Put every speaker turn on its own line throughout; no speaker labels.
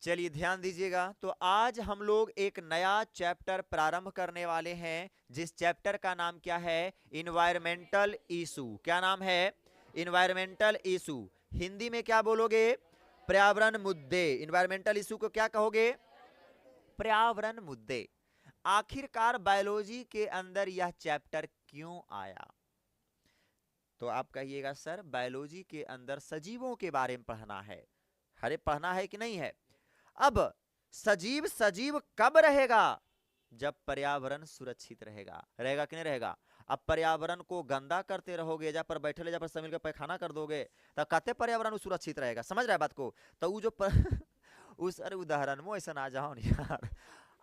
चलिए ध्यान दीजिएगा। तो आज हम लोग एक नया चैप्टर प्रारंभ करने वाले हैं, जिस चैप्टर का नाम क्या है? Environmental issue. क्या नाम है? Environmental issue. हिंदी में क्या बोलोगे? पर्यावरण मुद्दे। इन्वायरमेंटल इशू को क्या कहोगे? पर्यावरण मुद्दे। आखिरकार बायोलॉजी के अंदर यह चैप्टर क्यों आया? तो आप कहिएगा सर बायोलॉजी के अंदर सजीवों के बारे में पढ़ना है। अरे पढ़ना है कि नहीं है? अब सजीव सजीव कब रहेगा? जब पर्यावरण सुरक्षित रहेगा। रहेगा कि नहीं रहेगा? अब पर्यावरण को गंदा करते रहोगे, जब पर बैठे ले, जब पर सब मिलकर पैखाना कर दोगे, तो कहते पर्यावरण सुरक्षित रहेगा। समझ रहे बात को? तो वो जो उस अरे उदाहरण में ऐसा ना जाओ नहीं यार।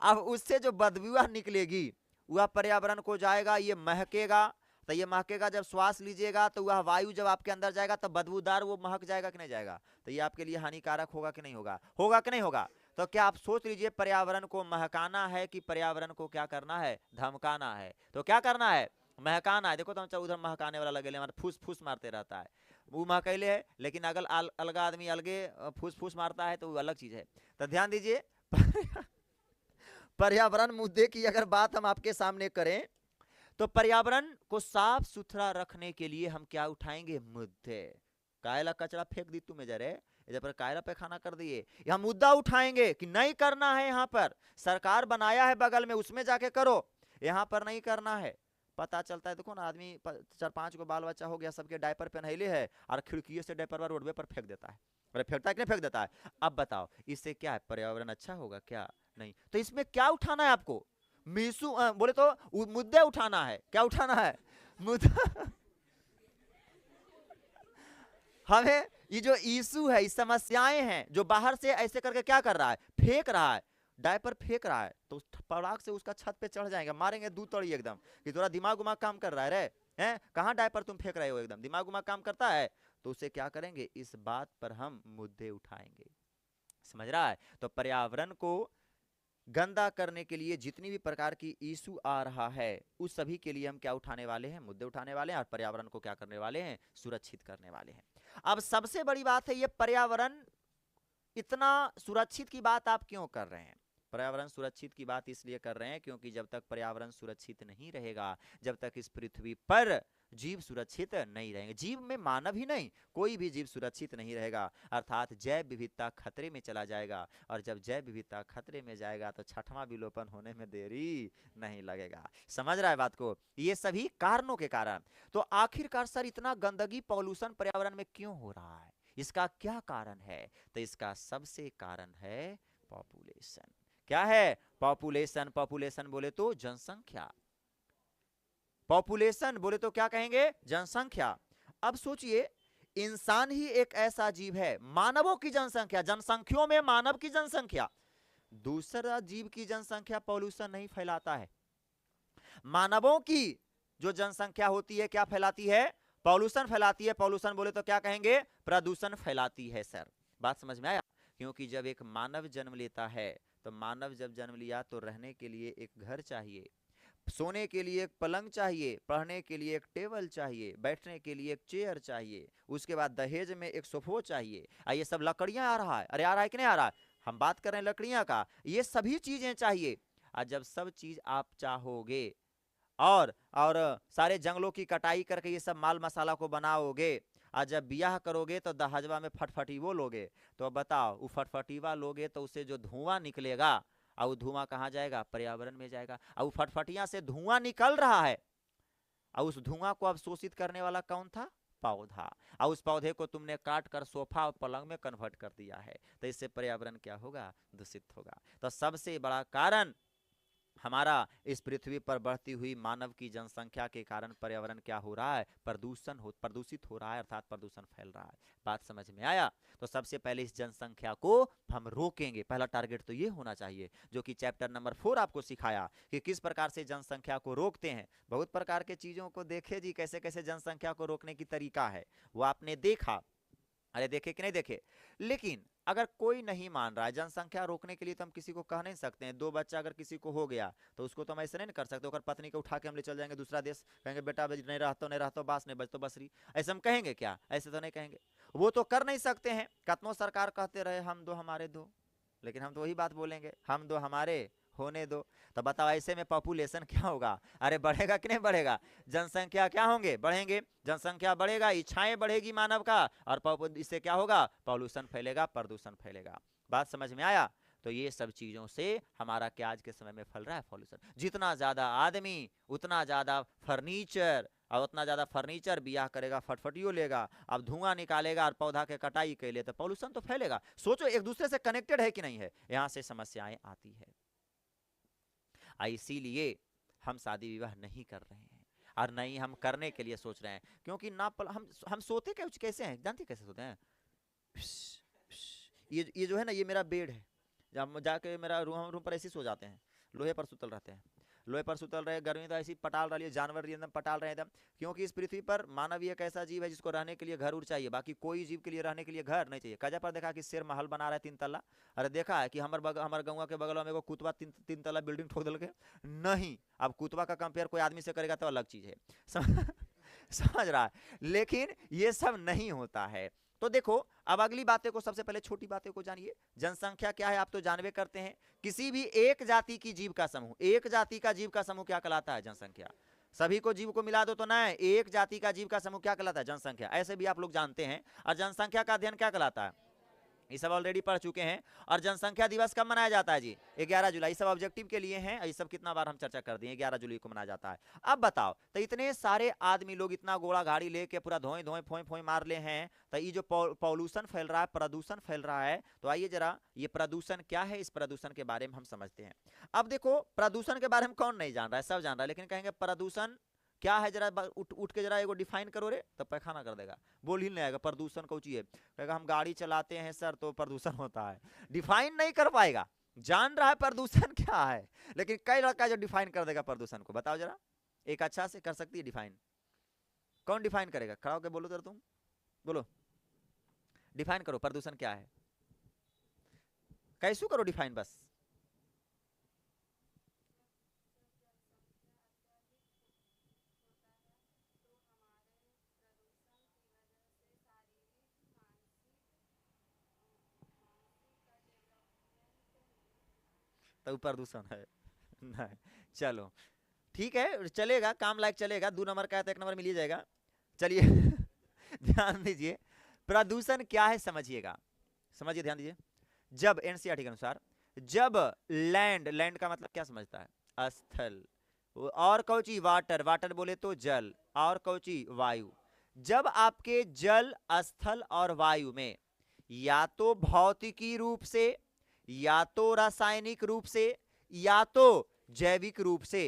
अब उससे जो बदबू निकलेगी वह पर्यावरण को जाएगा, ये महकेगा। तो ये महकेगा, जब श्वास लीजिएगा तो वह वायु जब आपके अंदर जाएगा तो बदबूदार वो महक जाएगा कि नहीं जाएगा? तो ये आपके लिए हानिकारक होगा कि नहीं होगा? होगा कि नहीं होगा? तो क्या आप सोच लीजिए, पर्यावरण को महकाना है कि पर्यावरण को क्या करना है? धमकाना है। तो क्या करना है? महकाना है। देखो तो उधर महकाने वाला लगे फूस फूस मारते रहता है, वो महकैले है। लेकिन अगर अलग आदमी अलगे फूस फूस मारता है तो वो अलग चीज है। तो ध्यान दीजिए। पर्यावरण मुद्दे की अगर बात हम आपके सामने करें, तो पर्यावरण को साफ सुथरा रखने के लिए हम क्या उठाएंगे? मुद्दे। कायला कचरा फेंक दी तुम्हें जरे, इधर पर कायला पैखाना कर दिए, यहाँ मुद्दा उठाएंगे कि नहीं करना है। यहाँ पर सरकार बनाया है बगल में, उसमें जाके करो, यहाँ पर नहीं करना है। पता चलता है, देखो ना, आदमी 4-5 को बाल बच्चा हो गया, सबके डायपर पहनैले है और खिड़कियों से डायपर रोडवे पर फेंक देता है। अरे फेंकता है कि नहीं फेंक देता है? अब बताओ इससे क्या है? पर्यावरण अच्छा होगा क्या? नहीं। तो इसमें क्या उठाना है आपको? मीसू बोले तो मुद्दे उठाना है। क्या उठाना है? मुद्दा। हमें ये जो इशू है, इस समस्याएं हैं, जो बाहर से ऐसे करके क्या कर रहा है? फेंक रहा है, डायपर फेंक रहा है, तो पराग से उसका छत पे चढ़ जाएंगे, मारेंगे दू तड़ी एकदम कि थोड़ा दिमाग उमाग काम कर रहा है रे, हैं कहाँ डायपर तुम फेंक रहे हो? एकदम दिमाग उमाग काम करता है? तो उसे क्या करेंगे? इस बात पर हम मुद्दे उठाएंगे। समझ रहा है? तो पर्यावरण को गंदा करने के लिए जितनी भी प्रकार की इशू आ रहा है, उस सभी के लिए हम क्या उठाने वाले हैं? मुद्दे उठाने वाले हैं, और पर्यावरण को क्या करने वाले हैं? सुरक्षित करने वाले हैं। अब सबसे बड़ी बात है, ये पर्यावरण इतना सुरक्षित की बात आप क्यों कर रहे हैं? पर्यावरण सुरक्षित की बात इसलिए कर रहे हैं क्योंकि जब तक पर्यावरण सुरक्षित नहीं रहेगा, जब तक इस पृथ्वी पर जीव सुरक्षित नहीं रहेंगे, जीव में मानव ही नहीं, कोई भी जीव सुरक्षित नहीं रहेगा, अर्थात जैव विविधता खतरे में चला जाएगा। और जब जैव विविधता खतरे में जाएगा तो छठवां विलोपन होने में देरी नहीं लगेगा। समझ रहा है बात को? ये सभी कारणों के कारण। तो आखिरकार सर इतना गंदगी, पॉल्यूशन पर्यावरण में क्यों हो रहा है? इसका क्या कारण है? तो इसका सबसे कारण है पॉपुलेशन। क्या है? पॉपुलेशन। पॉपुलेशन बोले तो जनसंख्या। पॉपुलेशन बोले तो क्या कहेंगे? जनसंख्या। अब सोचिए, इंसान ही एक ऐसा जीव है, मानवों की जनसंख्या, जनसंख्यों में मानव की जनसंख्या, दूसरा जीव की जनसंख्या पॉल्यूशन नहीं फैलाता है। मानवों की जो जनसंख्या होती है क्या फैलाती है? पॉल्यूशन फैलाती है। पॉल्यूशन बोले तो क्या कहेंगे? प्रदूषण फैलाती है। सर बात समझ में आया? क्योंकि जब एक मानव जन्म लेता है, तो मानव जब जन्म लिया तो रहने के लिए एक घर चाहिए, सोने के लिए एक पलंग चाहिए, पढ़ने के लिए एक टेबल चाहिए, बैठने के लिए एक चेयर चाहिए, उसके बाद दहेज में एक सोफो चाहिए। ये सब लकड़ियां आ रहा है। अरे आ रहा है कि नहीं आ रहा है? हम बात कर रहे हैं लकड़ियां का। ये सभी चीजें चाहिए। और जब सब चीज आप चाहोगे, और सारे जंगलों की कटाई करके ये सब माल मसाला को बनाओगे, और जब ब्याह करोगे तो दहजवा में फटफटीवो लोगे, तो अब बताओ वो फटफटीवा लोगे तो उससे जो धुआं निकलेगा, और वो धुआं कहाँ जाएगा? पर्यावरण में जाएगा। और वो फटफटिया से धुआं निकल रहा है, और उस धुआं को अब शोषित करने वाला कौन था? पौधा। और उस पौधे को तुमने काट कर सोफा और पलंग में कन्वर्ट कर दिया है, तो इससे पर्यावरण क्या होगा? दूषित होगा। तो सबसे बड़ा कारण हमारा इस पृथ्वी पर बढ़ती हुई मानव की जनसंख्या के कारण पर्यावरण क्या हो रहा है? प्रदूषित हो रहा है, अर्थात प्रदूषण फैल रहा है। बात समझ में आया? तो सबसे पहले इस जनसंख्या को हम रोकेंगे। पहला टारगेट तो ये होना चाहिए, जो कि चैप्टर नंबर 4 आपको सिखाया कि किस प्रकार से जनसंख्या को रोकते हैं। बहुत प्रकार के चीजों को देखे जी, कैसे कैसे जनसंख्या को रोकने की तरीका है, वो आपने देखा। अरे देखे कि नहीं देखे? लेकिन अगर कोई नहीं मान रहा है, जनसंख्या रोकने के लिए तो हम किसी को कह नहीं सकते हैं। 2 बच्चा अगर किसी को हो गया तो उसको तो हम ऐसे नहीं कर सकते, अगर पत्नी को उठा के हम ले चल जाएंगे दूसरा देश, कहेंगे बेटा नहीं रहता नहीं रहता बास नहीं बचतो बसरी, ऐसे हम कहेंगे क्या? ऐसे तो नहीं कहेंगे। वो तो कर नहीं सकते हैं। कतनो सरकार कहते रहे हम दो हमारे दो, लेकिन हम तो वही बात बोलेंगे, हम दो हमारे होने दो। तो बताओ ऐसे में पॉपुलेशन क्या होगा? अरे बढ़ेगा कि नहीं बढ़ेगा? जनसंख्या क्या होंगे? बढ़ेंगे। जनसंख्या बढ़ेगा, इच्छाएं बढ़ेगी मानव का, और इससे क्या होगा? पॉल्यूशन फैलेगा, प्रदूषण फैलेगा। बात समझ में आया? तो ये सब चीजों से हमारा क्या आज के समय में फैल रहा है? पॉल्यूशन। जितना ज्यादा आदमी उतना ज्यादा फर्नीचर, और उतना ज्यादा फर्नीचर बियाह करेगा, फटफटियो लेगा, अब धुआं निकालेगा और पौधा के कटाई के लिए, तो पॉल्यूशन तो फैलेगा। सोचो एक दूसरे से कनेक्टेड है कि नहीं है? यहां से समस्याएं आती है। इसीलिए हम शादी विवाह नहीं कर रहे हैं, और नहीं हम करने के लिए सोच रहे हैं, क्योंकि ना हम सोते कैसे हैं? जानते कैसे सोते हैं? ये जो है ना, ये मेरा बेड है, जब जाके मेरा रूम पर ऐसे सो जाते हैं, लोहे पर सुतल रहते हैं, लोहे पर सुतल रहे, गर्मी तो ऐसी पटाल रही है, जानवर एकदम पटाल रहे एकदम, क्योंकि इस पृथ्वी पर मानव एक ऐसा जीव है जिसको रहने के लिए घर उड़ चाहिए, बाकी कोई जीव के लिए रहने के लिए घर नहीं चाहिए। कजा पर देखा कि शेर महल बना रहा है 3 तल्ला? अरे देखा है कि हमारे गाँव के बगल में एगो कुतवा 3 तल्ला बिल्डिंग ठोक दिल के? नहीं। अब कुतवा का कंपेयर कोई आदमी से करेगा तो अलग चीज है। समझ रहा है? लेकिन ये सब नहीं होता है। तो देखो, अब अगली बातें को, सबसे पहले छोटी बातें को जानिए। जनसंख्या क्या है आप तो जानवे करते हैं। किसी भी एक जाति की जीव का समूह, एक जाति का जीव का समूह क्या कहलाता है? जनसंख्या। सभी को जीव को मिला दो तो ना, एक जाति का जीव का समूह क्या कहलाता है? जनसंख्या। ऐसे भी आप लोग जानते हैं। और जनसंख्या का अध्ययन क्या कहलाता है? ये सब ऑलरेडी पढ़ चुके हैं। और जनसंख्या दिवस कब मनाया जाता है जी? 11 जुलाई। सब ऑब्जेक्टिव के लिए हैं, ये सब कितना बार हम चर्चा कर दिए, 11 जुलाई को मनाया जाता है। अब बताओ, तो इतने सारे आदमी लोग इतना घोड़ा गाड़ी लेके पूरा धोए धोए फोए फोए मार ले हैं, तो ये जो पॉल्यूशन फैल रहा है, प्रदूषण फैल रहा है, तो आइए जरा ये प्रदूषण क्या है, इस प्रदूषण के बारे में हम समझते हैं। अब देखो, प्रदूषण के बारे में कौन नहीं जान रहा है? सब जान रहा है, लेकिन कहेंगे प्रदूषण क्या है, जरा उठ के जरा एगो डिफाइन करो रे, तब पैखाना कर देगा, बोल ही नहीं आएगा। प्रदूषण कौन चीज है? कहेगा हम गाड़ी चलाते हैं सर तो प्रदूषण होता है। डिफाइन नहीं कर पाएगा। जान रहा है प्रदूषण क्या है, लेकिन कई लड़का जो डिफाइन कर देगा प्रदूषण को। बताओ जरा, एक अच्छा से कर सकती है डिफाइन? कौन डिफाइन करेगा? खड़ा होकर बोलो जरा, तुम बोलो, डिफाइन करो प्रदूषण क्या है, कैसू करो डिफाइन बस। तो प्रदूषण है? नहीं। चलो ठीक है, चलेगा, काम लायक चलेगा। 2 नंबर का है तो 1 नंबर मिल ही जाएगा। चलिए ध्यान दीजिए, प्रदूषण क्या है समझिएगा, समझिए, ध्यान दीजिए। जब एनसीईआरटी के अनुसार, जब लैंड का मतलब क्या समझता है? स्थल। और कौची? वाटर, वाटर बोले तो जल, और कौची? वायु। जब आपके जल, स्थल और वायु में या तो भौतिकी रूप से, या तो रासायनिक रूप से, या तो जैविक रूप से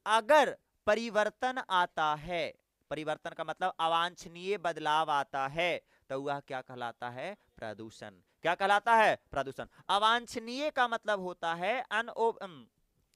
अगर परिवर्तन आता है, परिवर्तन का मतलब अवांछनीय बदलाव आता है, तो वह क्या कहलाता है? प्रदूषण। क्या कहलाता है? प्रदूषण। अवांछनीय का मतलब होता है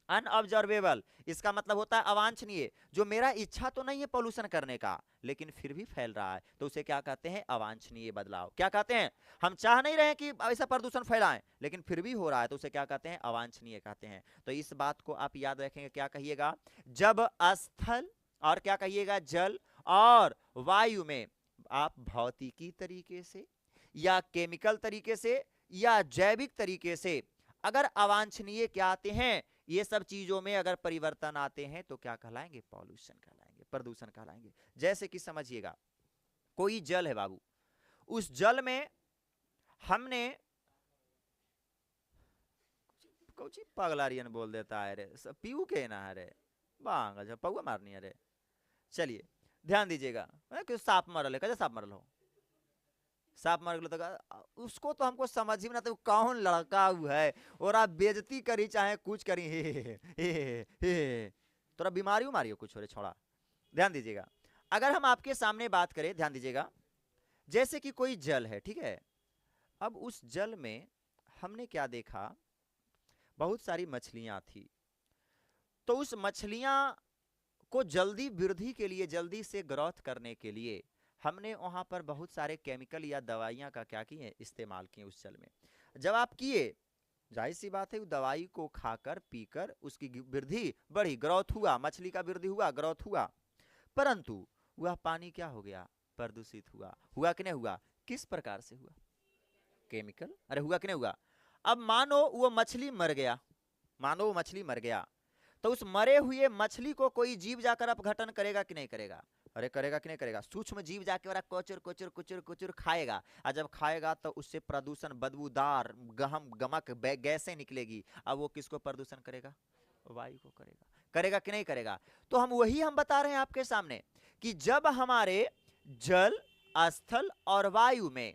अनऑब्जर्वेबल, इसका मतलब होता है अवांछनीय, जो मेरा इच्छा तो नहीं है पोल्यूशन करने का, लेकिन फिर भी फैल रहा है, तो उसे क्या कहते हैं? अवांछनीय बदलाव। क्या कहते हैं? हम चाह नहीं रहे कि ऐसा प्रदूषण फैलाएं, लेकिन फिर भी हो रहा है, तो उसे क्या कहते हैं? अवांछनीय कहते हैं। तो इस बात को आप याद रखेंगे। क्या कहिएगा? जब स्थल, और क्या कहिएगा? जल और वायु में आप भौतिकी तरीके से, या केमिकल तरीके से, या जैविक तरीके से अगर अवांछनीय क्या आते हैं, ये सब चीजों में अगर परिवर्तन आते हैं, तो क्या कहलाएंगे? पॉल्यूशन कहलाएंगे, प्रदूषण कहलाएंगे। जैसे कि समझिएगा, कोई जल है बाबू, उस जल में हमने कुछ पगलारियन बोल देता है रे, पीऊ के ना है रे, बांग पौआ मारनी है रे। चलिए ध्यान दीजिएगा, सांप मरल है, कैसे सांप मरल हो? सांप मर गया तो उसको तो हमको समझ ही ना, तो कौन लड़का हुआ है, और आप बेइज्जती करी चाहे कुछ करी, हे तोरा बीमारी उमारी हो कुछ हो रे छोड़ा। ध्यान दीजिएगा, अगर हम आपके सामने बात करें, ध्यान दीजिएगा, जैसे कि कोई जल है, ठीक है। अब उस जल में हमने क्या देखा? बहुत सारी मछलियां थी। तो उस मछलियां को जल्दी वृद्धि के लिए, जल्दी से ग्रोथ करने के लिए हमने वहां पर बहुत सारे केमिकल या दवाइयां का क्या किए? इस्तेमाल किए उस जल में। जब आप किए, जाहिर सी बात है, दवाई को खाकर पीकर उसकी वृद्धि बढ़ी, ग्रोथ हुआ, मछली का वृद्धि हुआ, ग्रोथ हुआ, परंतु वह पानी क्या हो गया? प्रदूषित हुआ। हुआ कि नहीं हुआ? किस प्रकार से हुआ? केमिकल। अरे हुआ कि नहीं हुआ? अब मानो वो मछली मर गया, मानो वो मछली मर गया, तो उस मरे हुए मछली को कोई जीव जाकर अपघटन करेगा कि नहीं करेगा? अरे करेगा कि नहीं करेगा? सूक्ष्म जीव जाके वाला कोचर कोचर कोचर कोचर खाएगा, और जब खाएगा तो उससे प्रदूषण, बदबूदार गहम गमक गैसें निकलेगी। अब वो किसको प्रदूषण करेगा? वायु को करेगा। करेगा कि नहीं करेगा? तो हम बता रहे हैं आपके सामने कि जब हमारे जल, स्थल और वायु में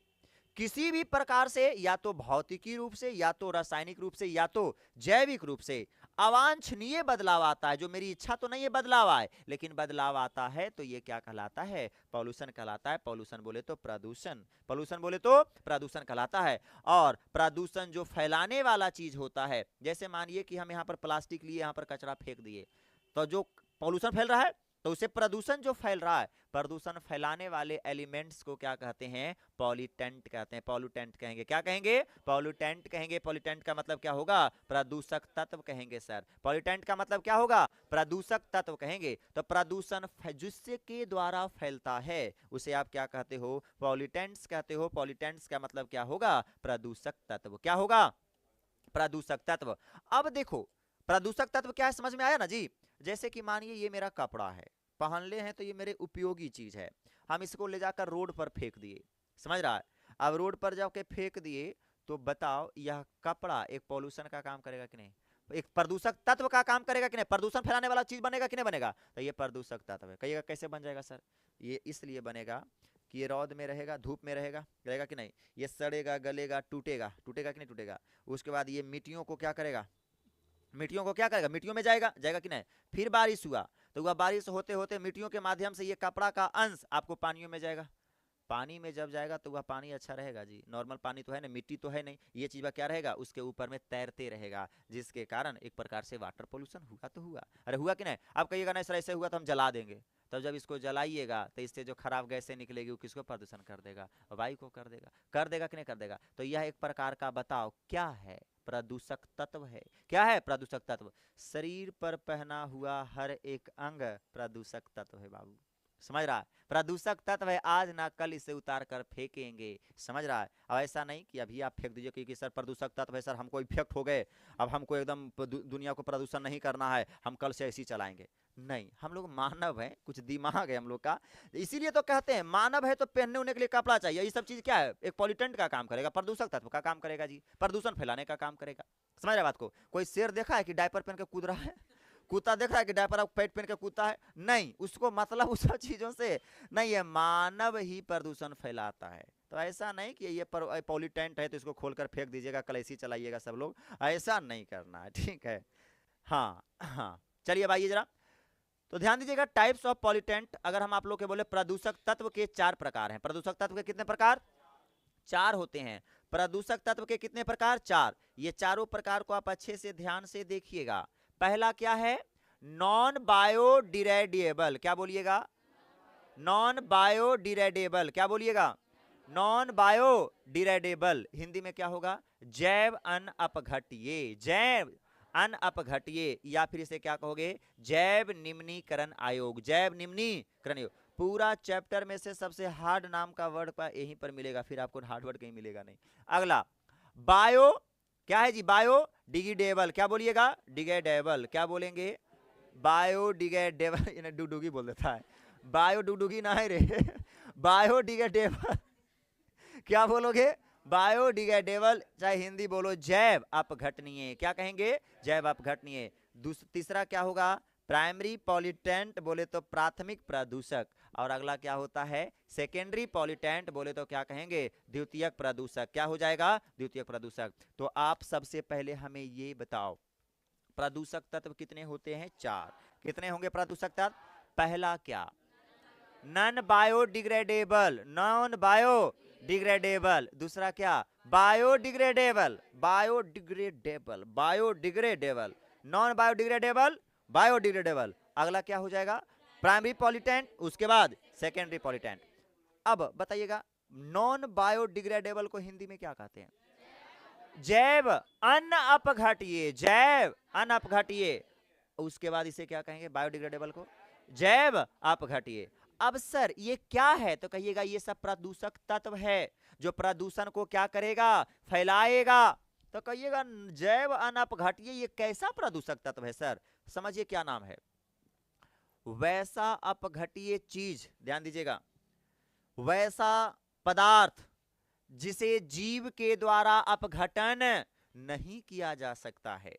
किसी भी प्रकार से, या तो भौतिकी रूप से, या तो रासायनिक रूप से, या तो जैविक रूप से अवांछनीय बदलाव आता है, जो मेरी इच्छा तो नहीं है बदलाव आए, लेकिन बदलाव आता है, तो ये क्या कहलाता है? पॉल्यूशन कहलाता है। पॉल्यूशन बोले तो प्रदूषण, पॉल्यूशन बोले तो प्रदूषण कहलाता है। और प्रदूषण जो फैलाने वाला चीज होता है, जैसे मानिए कि हम यहाँ पर प्लास्टिक लिए, यहाँ पर कचरा फेंक दिए, तो जो पॉल्यूशन फैल रहा है, तो उसे प्रदूषण जो फैल रहा है, प्रदूषण फैलाने वाले एलिमेंट्स को क्या कहते हैं? पॉल्यूटेंट कहते हैं। पॉल्यूटेंट कहेंगे, क्या कहेंगे? पॉल्यूटेंट कहेंगे। पॉल्यूटेंट का मतलब क्या होगा? प्रदूषक तत्व कहेंगे सर। पॉल्यूटेंट का मतलब क्या होगा? प्रदूषक तत्व कहेंगे। तो प्रदूषण जिसके द्वारा फैलता है उसे आप क्या कहते हो? पॉल्यूटेंट्स कहते हो। पॉल्यूटेंट्स का मतलब क्या होगा? प्रदूषक तत्व। क्या होगा? प्रदूषक तत्व। अब देखो प्रदूषक तत्व क्या है, समझ में आया ना जी? जैसे कि मानिए ये मेरा कपड़ा है, पहन ले हैं, तो ये मेरे उपयोगी चीज है, हम इसको ले जाकर रोड पर फेंक दिए, समझ रहा है? अब रोड पर जाके फेंक दिए, तो बताओ यह कपड़ा एक पॉल्यूशन का काम करेगा कि नहीं? एक प्रदूषक तत्व का काम करेगा कि नहीं? प्रदूषण फैलाने वाला चीज बनेगा कि नहीं बनेगा? तो ये प्रदूषक तत्व है। कहिएगा कैसे बन जाएगा सर? ये इसलिए बनेगा कि ये रौद में रहेगा, धूप में रहेगा, रहेगा कि नहीं? ये सड़ेगा, गलेगा, टूटेगा, टूटेगा कि नहीं टूटेगा? उसके बाद ये मिट्टियों को क्या करेगा? मिट्टियों को क्या करेगा? मिट्टियों में जाएगा, जाएगा कि नहीं? फिर बारिश हुआ, तो वह बारिश होते होते मिट्टियों के माध्यम से ये कपड़ा का अंश आपको पानियों में जाएगा। पानी में जब जाएगा तो वह पानी अच्छा रहेगा जी? नॉर्मल पानी तो है नहीं, मिट्टी तो है नहीं, ये चीज क्या रहेगा? उसके ऊपर में तैरते रहेगा, जिसके कारण एक प्रकार से वाटर पोल्यूशन हुआ तो हुआ। अरे हुआ कि नहीं? अब कहिएगा नहीं सर ऐसे हुआ तो हम जला देंगे, तब जब इसको जलाइएगा तो इससे जो खराब गैसें निकलेगी वो किसको प्रदूषण कर देगा? वायु को कर देगा। कर देगा कि नहीं कर देगा? तो यह एक प्रकार का, बताओ क्या है? प्रदूषक तत्व है। क्या है? प्रदूषक तत्व। शरीर पर पहना हुआ हर एक अंग प्रदूषक तत्व है बाबू, समझ रहा है? प्रदूषक तत्व है, आज ना कल इसे उतार कर फेंकेंगे, समझ रहा है? अब ऐसा नहीं कि अभी आप फेंक दीजिए क्योंकि सर प्रदूषक तत्व है, सर हमको इफेक्ट हो गए, अब हमको एकदम दुनिया को प्रदूषण नहीं करना है, हम कल से ऐसे ही चलाएंगे। नहीं, हम लोग मानव हैं, कुछ दिमाग है हम लोग का, इसीलिए तो कहते हैं मानव है तो पहनने उन्हें के लिए कपड़ा चाहिए। ये सब चीज क्या है? एक पॉल्यूटेंट का काम करेगा, प्रदूषक तत्व का काम करेगा जी, प्रदूषण फैलाने का काम करेगा। समझ रहे बात को? कोई शेर देखा है कि डायपर पहन के कूद रहा है? कुत्ता देख रहा है कि डायपर पैंट पहन के कूदता है? नहीं, उसको मतलब उस चीजों से नहीं है, मानव ही प्रदूषण फैलाता है। तो ऐसा नहीं कि ये पॉल्यूटेंट है तो इसको खोलकर फेंक दीजिएगा, कल ऐसे ही चलाइएगा सब लोग, ऐसा नहीं करना है, ठीक है? हाँ हाँ, चलिए अब आइए जरा, तो ध्यान दीजिएगा टाइप्स ऑफ पॉल्यूटेंट। अगर हम आप लोग के बोले प्रदूषक तत्व के 4 प्रकार हैं। प्रदूषक तत्व के कितने प्रकार? 4 होते हैं। प्रदूषक तत्व के कितने प्रकार? 4। ये चारों प्रकार को आप अच्छे से ध्यान से देखिएगा। पहला क्या है? Non biodegradable. क्या बोलिएगा? Non biodegradable. क्या बोलिएगा? Non biodegradable. हिंदी में क्या होगा? जैव अनअपघट्य। जैव अनअपघट्य, या फिर इसे क्या कहोगे? जैव निम्नीकरण आयोग। जैव निम्नीकरण आयोग। पूरा चैप्टर में से सबसे हार्ड नाम का वर्ड यहीं पर मिलेगा, फिर आपको हार्ड वर्ड कहीं मिलेगा नहीं। अगला बायो, क्या है जी? बायोडिग्रेडेबल। क्या बोलिएगा? डिग्रेडेबल। क्या बोलेंगे? बायोडिग्रेडेबल। इन्हें डुडुगी बोल देता है, बायो डुडुगी ना है रे बायोडिग्रेडेबल। क्या बोलोगे? बायोडिग्रेडेबल। चाहे हिंदी बोलो जैव अपघटनीय। क्या कहेंगे? जैव अपघटनीय। तीसरा क्या होगा? प्राइमरी पॉल्यूटेंट, बोले तो प्राथमिक प्रदूषक। और अगला क्या होता है? सेकेंडरी पॉल्यूटेंट, बोले तो क्या कहेंगे? द्वितीयक प्रदूषक। क्या हो जाएगा? द्वितीयक प्रदूषक। तो आप सबसे पहले हमें ये बताओ प्रदूषक तत्व कितने होते हैं? 4। कितने होंगे प्रदूषक तत्व? पहला क्या? Non biodegradable. Non biodegradable. दूसरा क्या? Biodegradable. Biodegradable, biodegradable. Non biodegradable, biodegradable. अगला क्या हो जाएगा? प्राइमरी पॉल्यूटेंट, उसके बाद सेकेंडरी पॉल्यूटेंट। अब बताइएगा नॉन बायोडिग्रेडेबल को हिंदी में क्या कहते हैं? जैव अनअपघट्य। जैव अनअपघट्य। उसके बाद इसे क्या कहेंगे? बायोडिग्रेडेबल को जैव अपघट्य। अब सर ये क्या है? तो कहिएगा ये सब प्रदूषक तत्व है जो प्रदूषण को क्या करेगा? फैलाएगा। तो कहिएगा जैव अनअपघटीय ये कैसा प्रदूषक तत्व है सर? समझिए क्या नाम है। वैसा अपघटीय चीज, ध्यान दीजिएगा, वैसा पदार्थ जिसे जीव के द्वारा अपघटन नहीं किया जा सकता है।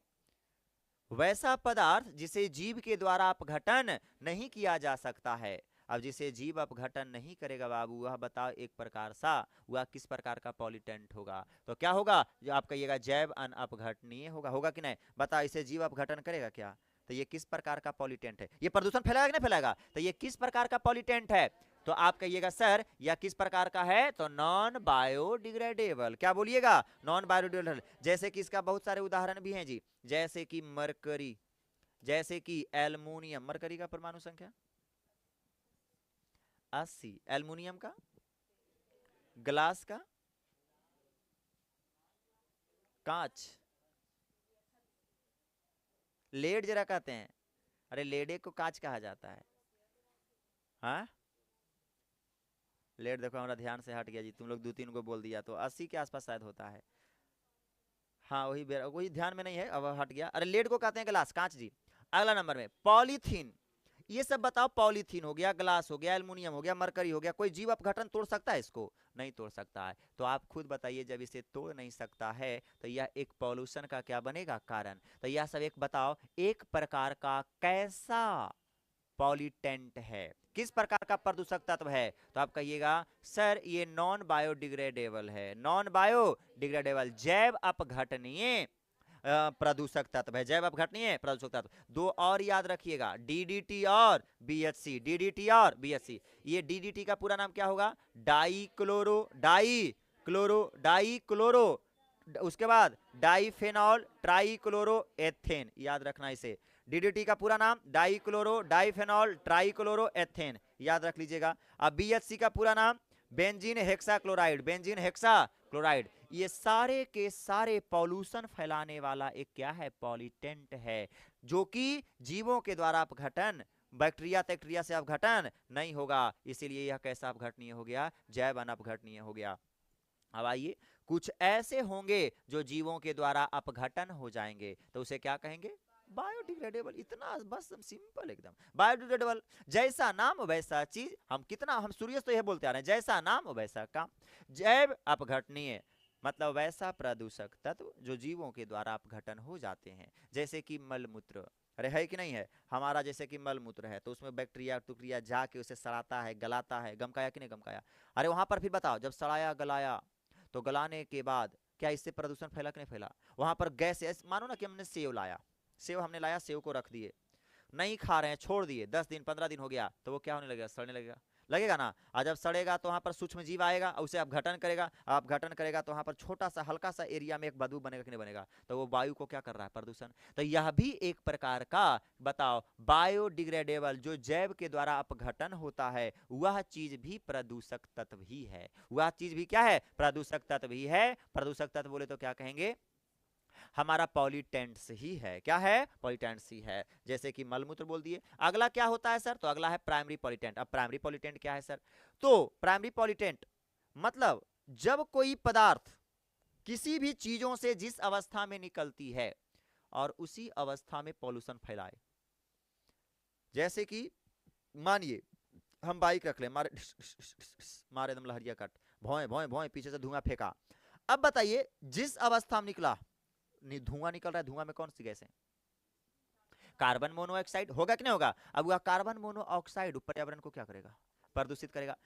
वैसा पदार्थ जिसे जीव के द्वारा अपघटन नहीं किया जा सकता है। अब जिसे जीव अपघटन नहीं करेगा बाबू, वह बताओ एक प्रकार सा, वह किस प्रकार का पॉल्यूटेंट होगा? तो क्या होगा? जो आप कहिएगा जैव अनअपघटनीय होगा। होगा कि नहीं? बताओ, इसे जीव अपघटन करेगा क्या? तो ये किस प्रकार का पॉल्यूटेंट है? ये प्रदूषण फैलाएगा कि नहीं फैलाएगा? तो ये किस प्रकार का पॉल्यूटेंट है? तो आप कहिएगा सर यह किस प्रकार का है? तो नॉन बायोडिग्रेडेबल। क्या बोलिएगा? Non biodegradable. जैसे कि इसका बहुत सारे उदाहरण भी हैं जी, जैसे कि मरकरी, जैसे कि एल्युमिनियम। मरकरी का परमाणु संख्या 80, एल्युमिनियम का, ग्लास का, कांच, लेड जरा कहते हैं। अरे लेडे को कांच कहा जाता है। हाँ, लेड देखो हमारा ध्यान से हट गया जी, तुम लोग 2-3 को बोल दिया, तो 80 के आसपास शायद होता है। हाँ वही ध्यान में नहीं है, अब हट गया। अरे लेड को कहते हैं ग्लास, कांच जी। अगला नंबर में पॉलीथीन। ये सब बताओ, पॉलीथीन हो गया, ग्लास हो गया, एल्युमिनियम हो गया, मरकरी हो गया, कोई जीव अपघटन तोड़ सकता है इसको? नहीं तोड़ सकता है। तो आप खुद बताइए, जब इसे तोड़ नहीं सकता है तो यह एक पॉल्यूशन का क्या बनेगा? कारण। तो यह सब एक बताओ एक प्रकार का कैसा पॉल्यूटेंट है, किस प्रकार का प्रदूषक तत्व है? तो आप कहिएगा सर ये नॉन बायोडिग्रेडेबल है। नॉन बायोडिग्रेडेबल, जैव अपघटनीय प्रदूषक तत्व है। जैव अपघटनीय प्रदूषक तत्व। दो और याद रखिएगा, डीडीटी और बीएचसी। डीडीटी और बीएचसी। ये डीडीटी का पूरा नाम क्या होगा? डाई क्लोरो, उसके बाद डाईफेनॉल ट्राईक्लोरोएथेन। याद रखना इसे। डीडीटी का पूरा नाम डाईफेनॉल ट्राईक्लोरोएथेन, याद रख लीजिएगा। अब बीएचसी का पूरा नाम बेंजीन हेक्साक्लोराइड। ये सारे के सारे पॉल्यूशन फैलाने वाला एक क्या है? पॉल्यूटेंट है, जो कि जीवों के द्वारा अपघटन, बैक्टीरिया से अपघटन नहीं होगा। इसीलिए यह कैसा अपघटनीय हो गया? जैव अनअपघटनीय हो गया। अब आइए, कुछ ऐसे होंगे जो जीवों के द्वारा अपघटन हो जाएंगे, तो उसे क्या कहेंगे? बायोडिग्रेडेबल। इतना बस सिंपल एकदम। बायोडिग्रेडेबल, जैसा नाम वैसा चीज। हम सूर्य तो यह बोलते आ रहे हैं, जैसा नाम वैसा काम। जैव अपघटनीय मतलब वैसा प्रदूषक तत्व जो जीवों के द्वारा अपघटन हो जाते हैं, जैसे कि मलमूत्र। अरे है कि नहीं है? हमारा जैसे कि मलमूत्र है तो उसमें बैक्टीरिया टुकड़िया जाके उसे सड़ाता है, गलाता है। गमकाया कि नहीं गमकाया? अरे वहां पर फिर बताओ, जब सड़ाया गलाया तो गलाने के बाद क्या इससे प्रदूषण फैला कि नहीं फैला? वहां पर गैस, मानो ना कि हमने सेव लाया, सेव को रख दिए, नहीं खा रहे हैं, छोड़ दिए, 10 दिन 15 दिन हो गया, तो वो क्या होने लगेगा? सड़ने लगेगा। लगेगा ना? और जब सड़ेगा तो वहां पर सूक्ष्म जीव आएगा, उसे अपघटन करेगा तो वहां पर छोटा सा हल्का सा एरिया में एक बदबू बनेगा कि नहीं बनेगा? तो वो वायु को क्या कर रहा है? प्रदूषण। तो यह भी एक प्रकार का बताओ बायोडिग्रेडेबल, जो जैव के द्वारा अपघटन होता है, वह चीज भी प्रदूषक तत्व ही है। वह चीज भी क्या है? प्रदूषक तत्व ही है। प्रदूषक तत्व बोले तो क्या कहेंगे? हमारा पॉल्यूटेंट्स ही है। क्या है? पॉल्यूटेंट्स ही है। जैसे कि मलमूत्र बोल दिए। अगला क्या होता है सर? तो अगला है प्राइमरी पॉल्यूटेंट। अब प्राइमरी पॉल्यूटेंट क्या है सर? तो प्राइमरी पॉल्यूटेंट मतलब जब कोई पदार्थ किसी भी चीजों से जिस अवस्था में निकलती है और उसी अवस्था में पॉल्यूशन फैलाए। जैसे कि मानिए हम बाइक रख ले, मारे एकदम लहरिया कट, भौए भौए भौए, पीछे से धुआं फेंका। अब बताइए जिस अवस्था में निकला, धुआं निकल रहा है, धुआं में कौन सी गैस है? Carbon monoxide. होगा कि नहीं होगा? अब वह कार्बन मोनोऑक्साइड पर्यावरण को क्या करेगा? प्रदूषित करेगा।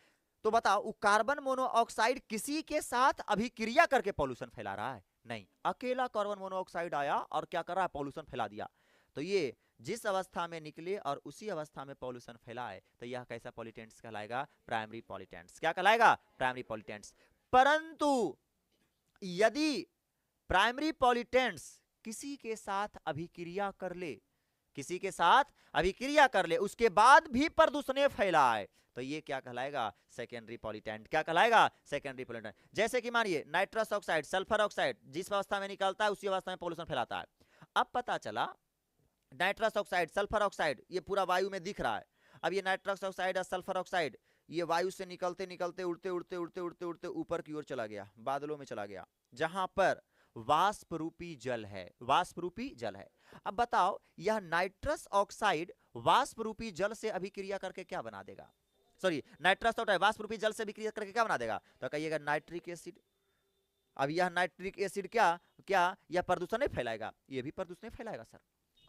तो बताओ वो कार्बन मोनोऑक्साइड किसी के साथ अभिक्रिया करके पॉल्यूशन फैला रहा है? नहीं, अकेला कार्बन मोनोऑक्साइड आया और क्या कर रहा है? पॉल्यूशन फैला दिया। तो ये जिस अवस्था में निकले और उसी अवस्था में पॉल्यूशन फैलाए, तो यह कैसा पॉल्यूटेंट्स कहलाएगा? Primary pollutants. क्या कहलाएगा? Primary pollutants. परंतु यदि प्राइमरी पॉल्यूटेंट्स किसी के साथ अभिक्रिया कर ले, उसके बाद भी प्रदूषण फैलाए, तो ये क्या कहलाएगा? Secondary pollutant. क्या कहलाएगा? Secondary pollutant. जैसे कि मानिए नाइट्रस ऑक्साइड, सल्फर ऑक्साइड जिस अवस्था में निकलता है उसी अवस्था में पॉल्यूशन फैलाता है। अब पता चला नाइट्रस ऑक्साइड, सल्फर ऑक्साइड ये पूरा वायु में दिख रहा है। अब ये नाइट्रस ऑक्साइड और सल्फर ऑक्साइड ये वायु से निकलते निकलते उड़ते उड़ते उड़ते उड़ते उड़ते ऊपर की ओर चला गया, बादलों में चला गया, जहां पर वाष्प रूपी जल है, वाष्प रूपी जल है। अब बताओ यह नाइट्रस ऑक्साइड वाष्प रूपी जल से अभिक्रिया करके क्या बना देगा, सॉरी नाइट्रस ऑक्साइड वाष्प रूपी जल से अभिक्रिया करके क्या बना देगा, तो कहिएगा नाइट्रिक एसिड। अब यह नाइट्रिक एसिड क्या क्या यह प्रदूषण नहीं फैलाएगा, ये भी प्रदूषण नहीं फैलाएगा सर।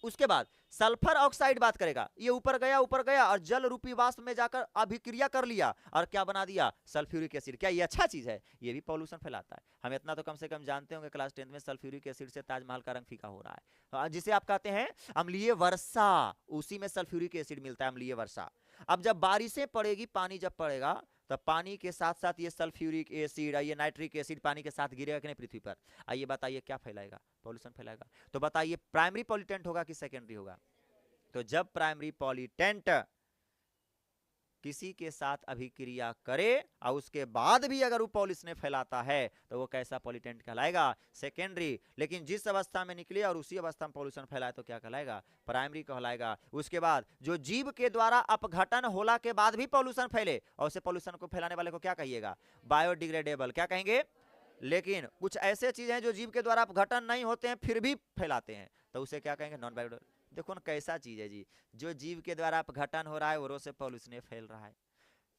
उसके बाद सल्फर ऑक्साइड बात करेगा, ये ऊपर गया और जल रूपी वाष्प में जाकर अभिक्रिया कर लिया और क्या बना दिया, सल्फ्यूरिक एसिड। क्या ये अच्छा चीज है, ये भी पॉल्यूशन फैलाता है। हम इतना तो कम से कम जानते होंगे क्लास 10 में सल्फ्यूरिक एसिड से ताजमहल का रंग फीका हो रहा है, जिसे आप कहते हैं अम्लीय वर्षा, उसी में सल्फ्यूरिक एसिड मिलता है, अम्लीय वर्षा। अब जब बारिशें पड़ेगी, पानी जब पड़ेगा तो पानी के साथ साथ ये सल्फ्यूरिक एसिड, ये नाइट्रिक एसिड पानी के साथ गिरेगा कि नहीं पृथ्वी पर, आइए बताइए क्या फैलाएगा, पॉल्यूशन फैलाएगा। तो बताइए प्राइमरी पॉल्यूटेंट होगा कि सेकेंडरी होगा, तो जब प्राइमरी पॉल्यूटेंट किसी के साथ अभिक्रिया करे और उसके बाद भी अगर वो पॉल्यूशन फैलाता है तो वो कैसा पॉल्यूटेंट कहलाएगा, सेकेंडरी। लेकिन जिस अवस्था में निकले और उसी अवस्था में पॉल्यूशन फैलाए तो क्या कहलाएगा, प्राइमरी कहलाएगा। उसके बाद जो जीव के द्वारा अपघटन होला के बाद भी पॉल्यूशन फैले और उसे पॉल्यूशन को फैलाने वाले को क्या कहिएगा, बायोडिग्रेडेबल, क्या कहेंगे। लेकिन कुछ ऐसे चीज हैं जो जीव के द्वारा अपघटन नहीं होते हैं फिर भी फैलाते हैं, तो उसे क्या कहेंगे, नॉन बायोडिग्रेडेबल। देखो ना कैसा चीज है जी, जो जीव के द्वारा अपघटन हो रहा है और से पॉल्यूशन फैल रहा है,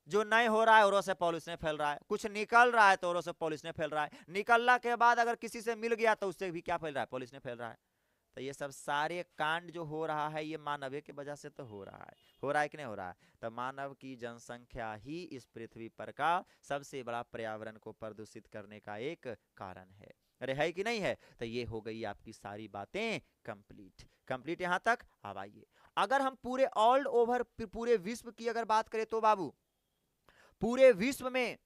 जो नहीं हो रहा है और से पॉल्यूशन फैल रहा है, कुछ निकल रहा है तो और से पॉल्यूशन फैल रहा है, निकलने के बाद अगर किसी से मिल गया तो उससे भी क्या फैल रहा है, पॉल्यूशन फैल रहा है। तो ये सब सारे कांड जो हो रहा है ये मानव के वजह से तो हो रहा है कि नहीं हो रहा है। तो मानव की जनसंख्या ही इस पृथ्वी पर का सबसे बड़ा पर्यावरण को प्रदूषित करने का एक कारण है। अरे है कि नहीं है। तो ये हो गई आपकी सारी बातें कंप्लीट यहां तक। अब आइए अगर हम पूरे ऑल ओवर पूरे विश्व की अगर बात करें तो बाबू पूरे विश्व में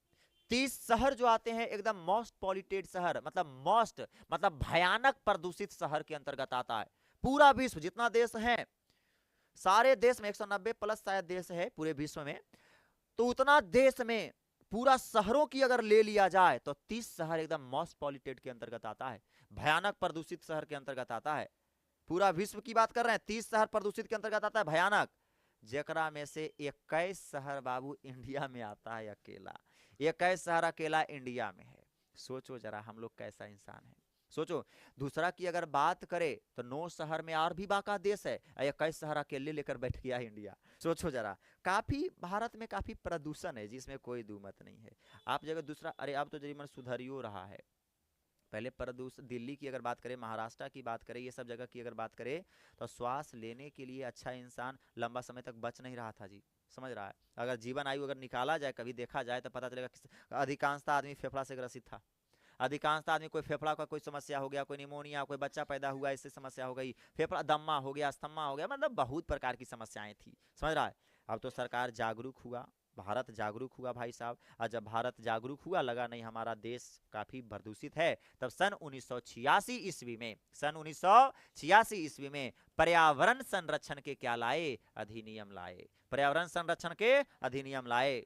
30 शहर जो आते हैं एकदम मोस्ट पॉल्यूटेड शहर, मतलब भयानक प्रदूषित शहर के अंतर्गत आता है। पूरा विश्व जितना देश है, सारे देश में 190 प्लस शायद देश है पूरे विश्व में, तो उतना देश में पूरा शहरों की अगर ले लिया जाए तो 30 शहर एकदम मोस्ट पॉल्यूटेड के अंतर्गत आता है, भयानक प्रदूषित शहर के अंतर्गत आता है। पूरा विश्व की बात कर रहे हैं, 30 शहर प्रदूषित के अंतर्गत आता है भयानक, जेकरा में से 21 शहर बाबू इंडिया में आता है अकेला। 21 शहर अकेला इंडिया में है। सोचो जरा हम लोग कैसा इंसान है, सोचो। दूसरा की अगर बात करें तो 9 शहर में और भी बाका देश है, 21 शहर अकेले लेकर बैठ गया इंडिया। सोचो जरा, काफी भारत में काफी प्रदूषण है जिसमें कोई दो मत नहीं है। आप जगह दूसरा, अरे अब तो जरिए सुधरियो रहा है, पहले प्रदूषण दिल्ली की अगर बात करें, महाराष्ट्र की बात करें, ये सब जगह की अगर बात करें तो श्वास लेने के लिए अच्छा इंसान लंबा समय तक बच नहीं रहा था जी, समझ रहा है। अगर जीवन आयु अगर निकाला जाए, कभी देखा जाए तो पता चलेगा अधिकांशता आदमी फेफड़ा से ग्रसित था। अधिकांशता आदमी कोई फेफड़ा का कोई समस्या हो गया, कोई निमोनिया, कोई बच्चा पैदा हुआ इससे समस्या हो गई, फेफड़ा दम्मा हो गया, अस्थमा हो गया, मतलब बहुत प्रकार की समस्याएं थी, समझ रहा है। अब तो सरकार जागरूक हुआ, भारत जागरूक हुआ भाई साहब, और जब भारत जागरूक हुआ लगा नहीं हमारा देश काफी प्रदूषित है, तब सन 1986 ईस्वी में पर्यावरण संरक्षण के क्या लाए, अधिनियम लाए, पर्यावरण संरक्षण के अधिनियम लाए।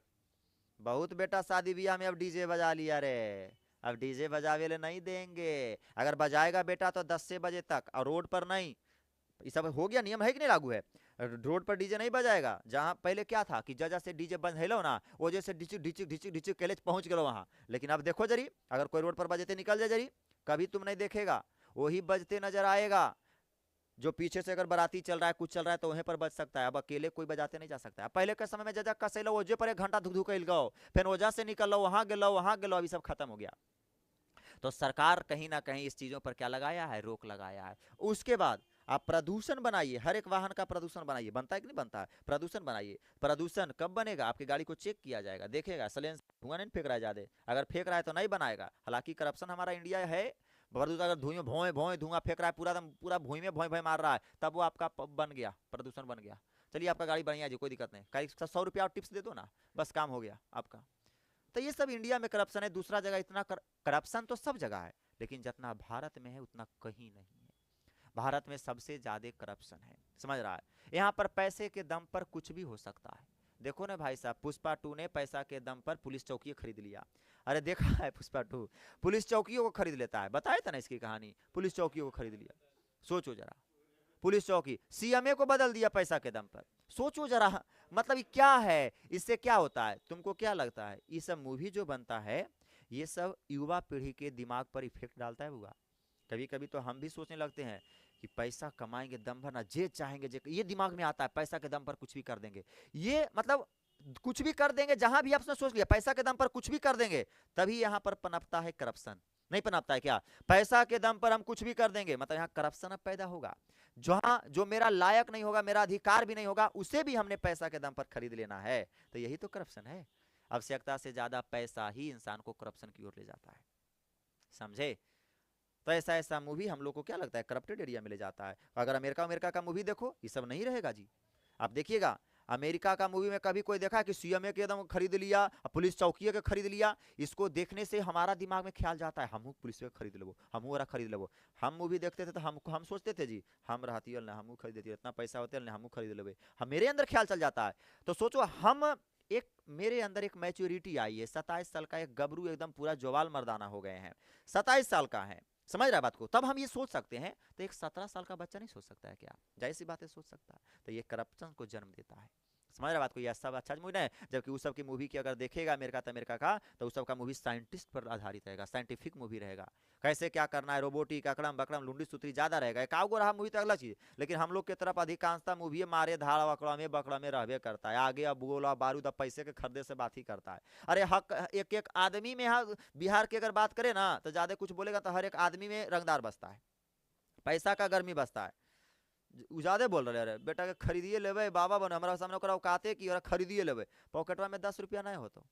बहुत बेटा शादी ब्याह में अब डीजे बजा लिया रे, अब डीजे बजावे ले नहीं देंगे, अगर बजाएगा बेटा तो 10 से बजे तक, और रोड पर नहीं। ये सब हो गया, नियम है कि नहीं लागू है, रोड पर डीजे नहीं बजाएगा। जहां पहले क्या था कि जगह से डीजे बंद हेलो ना, वो जैसे डिचिक डिचिक डिचिक डिचिक केले पहुंच गए वहां। लेकिन अब देखो जरी, अगर कोई रोड पर बजते निकल जाए जरी, कभी तुम नहीं देखेगा, वही बजते नजर आएगा। जो पीछे से अगर बाराती चल रहा है, कुछ चल रहा है तो वहीं पर बज सकता है, अब अकेले कोई बजाते नहीं जा सकता है। पहले के समय में जजा कसेलो ओजे पर 1 घंटा धुक धुक गो, फिर ओजा से निकल लो, वहां गेलो, अभी सब खत्म हो गया। तो सरकार कहीं ना कहीं इस चीजों पर क्या लगाया है, रोक लगाया है। उसके बाद आप प्रदूषण बनाइए, हर एक वाहन का प्रदूषण बनाइए, बनता है कि नहीं बनता है, प्रदूषण बनाइए। प्रदूषण कब बनेगा, आपकी गाड़ी को चेक किया जाएगा, देखेगा सलेंस धुआं नहीं फेंक रहा है ज्यादा, अगर फेंक रहा है तो नहीं बनाएगा। हालांकि करप्शन हमारा इंडिया है, प्रदूषण अगर धुएं भोए भोए धुआं फेंक रहा है, पूरा भूमि में भोए भोए मार रहा है, तब वो आपका बन गया, प्रदूषण बन गया। चलिए आपका गाड़ी बढ़िया जी, कोई दिक्कत नहीं, 100 रुपया टिप्स दे दो ना, बस काम हो गया आपका। तो ये सब इंडिया में करप्शन है। दूसरा जगह इतना करप्शन तो सब जगह है, लेकिन जितना भारत में है उतना कहीं नहीं है। भारत में सबसे ज्यादा करप्शन है, समझ रहा है। यहाँ पर पैसे के दम पर कुछ भी हो सकता है। देखो ना भाई साहब, पुष्पा 2 ने पैसा के दम पर पुलिस चौकी खरीद लिया। अरे देखा है पुष्पा 2 पुलिस चौकियों को खरीद लेता है, बताया था ना इसकी कहानी, पुलिस चौकियों को खरीद लिया। सोचो जरा, पुलिस चौकी सीएमए को बदल दिया पैसा के दम पर। सोचो जरा, मतलब क्या है, इससे क्या होता है, तुमको क्या लगता है, ये सब मूवी जो बनता है ये सब युवा पीढ़ी के दिमाग पर इफेक्ट डालता है बुआ, कभी कभी तो हम भी सोचने लगते हैं कि पैसा कमाएंगे दम भर ना, जे चाहेंगे जे, ये दिमाग में आता है, पैसा के दम पर कुछ भी कर देंगे। ये मतलब कुछ भी कर देंगे, जहां भी आपने सोच लिया पैसा के दम पर कुछ भी कर देंगे, तभी यहां पर पनपता है करप्शन। नहीं पनपता है क्या? पैसा के दम पर हम कुछ भी कर देंगे, मतलब यहाँ करप्शन अब पैदा होगा। जहां जो मेरा लायक नहीं होगा, मेरा अधिकार भी नहीं होगा, उसे भी हमने पैसा के दम पर खरीद लेना है, तो यही तो करप्शन है। आवश्यकता से ज्यादा पैसा ही इंसान को करप्शन की ओर ले जाता है, समझे? तो ऐसा ऐसा मूवी हम लोग को क्या लगता है करप्टेड एरिया में ले जाता है। अगर अमेरिका का मूवी देखो, ये सब नहीं रहेगा जी। आप देखिएगा अमेरिका का मूवी में कभी कोई देखा है कि सीएमए के एकदम खरीद लिया, पुलिस चौकी के खरीद लिया? इसको देखने से हमारा दिमाग में ख्याल जाता है हम पुलिस के खरीद लेबो, हम वाला खरीद लेबो। हम मूवी देखते थे तो हम सोचते थे जी हम रहती ना हम खरीद देती, इतना पैसा होते ना हम खरीद लेबे, हम मेरे अंदर ख्याल चल जाता है। तो सोचो हम एक मेरे अंदर एक मैच्योरिटी आई है, 27 साल का एक गबरू एकदम पूरा जवाल मर्दाना हो गए हैं, 27 साल का है, समझ रहा है बात को? तब हम ये सोच सकते हैं, तो एक 17 साल का बच्चा नहीं सोच सकता है क्या? जाहिर सी बात है सोच सकता है। तो ये करप्शन को जन्म देता है, समझ रहा बात को? यह सब अच्छा मूवी है। जबकि उस सब की मूवी की अगर देखेगा अमेरिका का, तो उस सब का मूवी साइंटिस्ट पर आधारित रहेगा, साइंटिफिक मूवी रहेगा, कैसे क्या करना है, रोबोटिक अकड़म बकड़म लुंडी सुतरी ज्यादा रहेगा। एक गो रहा मूवी तो अगला चीज, लेकिन हम लोग की तरफ अधिकांशता मूवी मारे धाड़ अकड़मे बकड़मे रहबे करता है, आगे अब गोला बारूद अब पैसे के खरीदे से बात ही करता है। अरे हक एक एक आदमी में, यहाँ बिहार की अगर बात करें ना तो ज्यादा कुछ बोलेगा तो हर एक आदमी में रंगदार बसता है, पैसा का गर्मी बसता है। ज्यादा बोल रहे अरे बेटा के खरीदिए लेवे बाबा बने हमारा सामने ओकरा औकाते की, और खरीदिए लेवे, पॉकेटवा में 10 रुपया नहीं हो तो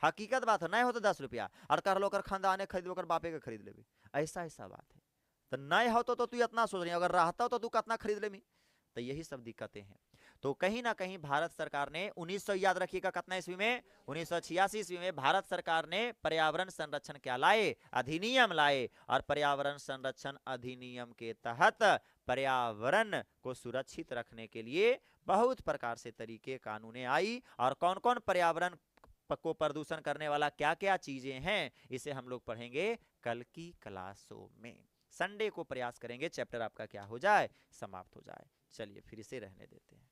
हकीकत बात है, नहीं हो तो 10 रुपया, और कर लो कर खानदाने खरीद लो, बापे के खरीद लेवे, ऐसा ऐसा बात है। तो नहीं हो तो तू इतना सोच रही, अगर रहता हो तो तू कितना खरीद लेमी। तो यही सब दिक्कतें हैं। तो कहीं ना कहीं भारत सरकार ने 1900 याद रखिएगा कितना ईस्वी में, 1986 ईस्वी में भारत सरकार ने पर्यावरण संरक्षण क्या लाए, अधिनियम लाए, और पर्यावरण संरक्षण अधिनियम के तहत पर्यावरण को सुरक्षित रखने के लिए बहुत प्रकार से तरीके कानूनें आई, और कौन कौन पर्यावरण को प्रदूषण करने वाला क्या क्या चीजें हैं, इसे हम लोग पढ़ेंगे कल की क्लासों में। संडे को प्रयास करेंगे चैप्टर आपका क्या हो जाए, समाप्त हो जाए। चलिए फिर इसे रहने देते हैं।